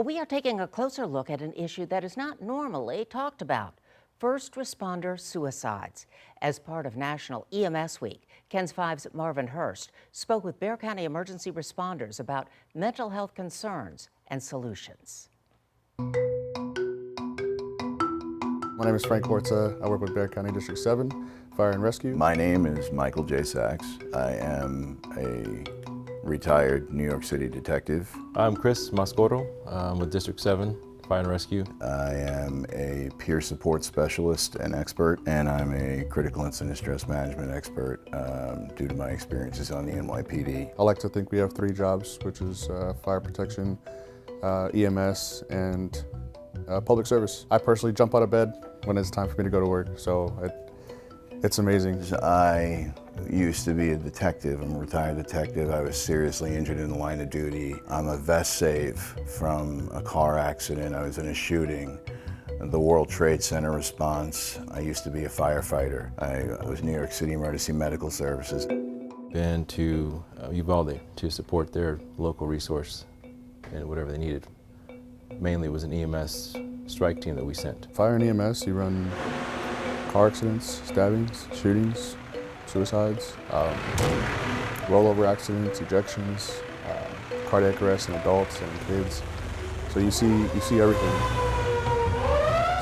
Well, we are taking a closer look at an issue that is not normally talked about: first responder suicides. As part of National EMS Week, KENS 5's Marvin Hurst spoke with Bexar County emergency responders about mental health concerns and solutions. My name is Frank Horta. I work with Bexar County District 7 Fire and Rescue. My name is Michael J. Sachs. I am a retired New York City detective. I'm Chris Mascoro. I'm with District 7 Fire and Rescue. I am a peer support specialist and expert, and I'm a critical incident stress management expert due to my experiences on the NYPD. I like to think we have 3 jobs, which is fire protection, EMS, and public service. I personally jump out of bed when it's time for me to go to work, so it's amazing. I used to be a detective. I'm a retired detective. I was seriously injured in the line of duty. I'm a vest save from a car accident. I was in a shooting. The World Trade Center response. I used to be a firefighter. I was New York City Emergency Medical Services. Been to Uvalde to support their local resource and whatever they needed. Mainly it was an EMS strike team that we sent. Fire and EMS, you run car accidents, stabbings, shootings, suicides, rollover accidents, ejections, cardiac arrest in adults and kids. So you see everything.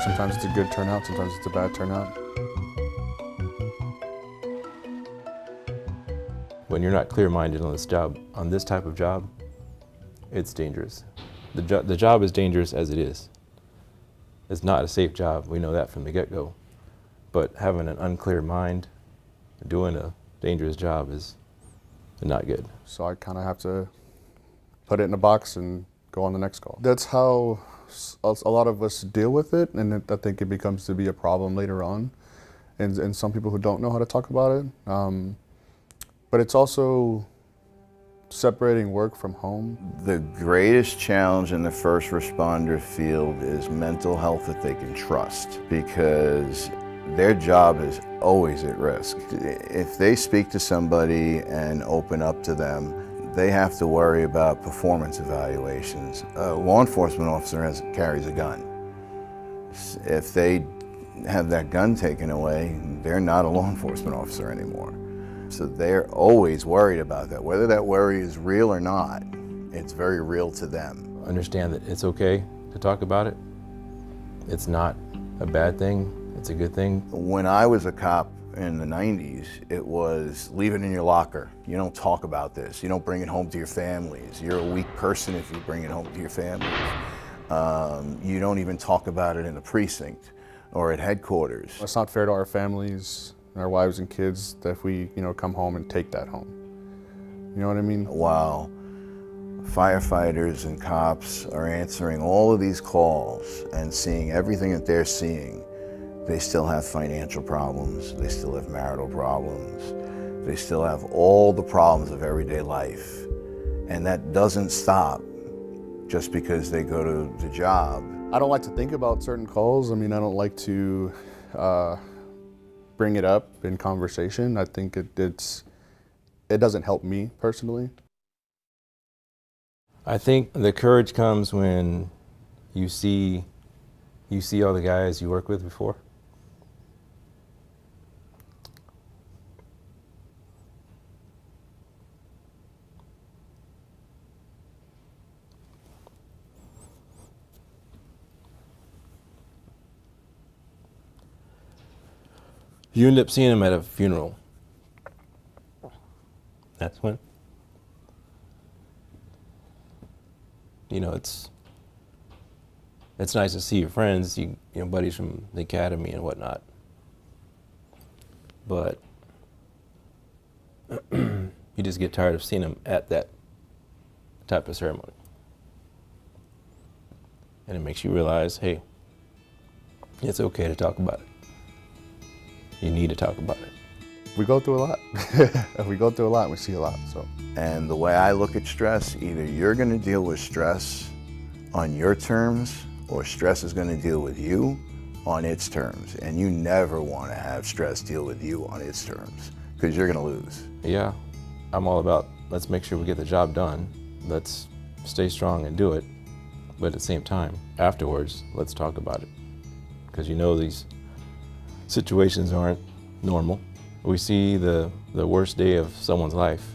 Sometimes it's a good turnout, sometimes it's a bad turnout. When you're not clear-minded on this job, on this type of job, it's dangerous. The job is dangerous as it is. It's not a safe job. We know that from the get-go. But having an unclear mind, doing a dangerous job is not good. So I kind of have to put it in a box and go on the next call. That's how a lot of us deal with it, and I think it becomes to be a problem later on. And some people who don't know how to talk about it. But it's also separating work from home. The greatest challenge in the first responder field is mental health that they can trust, because their job is always at risk. If they speak to somebody and open up to them, they have to worry about performance evaluations. A law enforcement officer carries a gun. If they have that gun taken away, they're not a law enforcement officer anymore. So they're always worried about that. Whether that worry is real or not, it's very real to them. Understand that it's okay to talk about it. It's not a bad thing. It's a good thing. When I was a cop in the 90s, it was leave it in your locker. You don't talk about this. You don't bring it home to your families. You're a weak person if you bring it home to your families. You don't even talk about it in the precinct or at headquarters. It's not fair to our families, our wives and kids, that if we come home and take that home. You know what I mean? While firefighters and cops are answering all of these calls and seeing everything that they're seeing, they still have financial problems, they still have marital problems, they still have all the problems of everyday life. And that doesn't stop just because they go to the job. I don't like to think about certain calls. I mean, I don't like to bring it up in conversation. I think it doesn't help me personally. I think the courage comes when you see all the guys you work with before. You end up seeing them at a funeral. That's when, it's nice to see your friends, buddies from the academy and whatnot. But you just get tired of seeing them at that type of ceremony. And it makes you realize, hey, it's okay to talk about it. You need to talk about it. We go through a lot. We go through a lot and we see a lot. So. And the way I look at stress, either you're going to deal with stress on your terms, or stress is going to deal with you on its terms. And you never want to have stress deal with you on its terms, because you're going to lose. Yeah, I'm all about, let's make sure we get the job done. Let's stay strong and do it. But at the same time, afterwards, let's talk about it. Because you know these situations aren't normal. We see the worst day of someone's life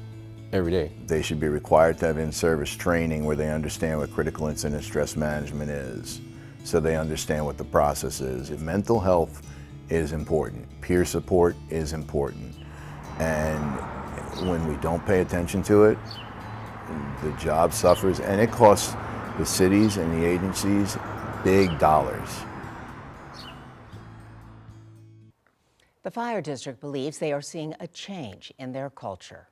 every day. They should be required to have in-service training where they understand what critical incident stress management is, so they understand what the process is. Mental health is important. Peer support is important. And when we don't pay attention to it, the job suffers, and it costs the cities and the agencies big dollars. The fire district believes they are seeing a change in their culture.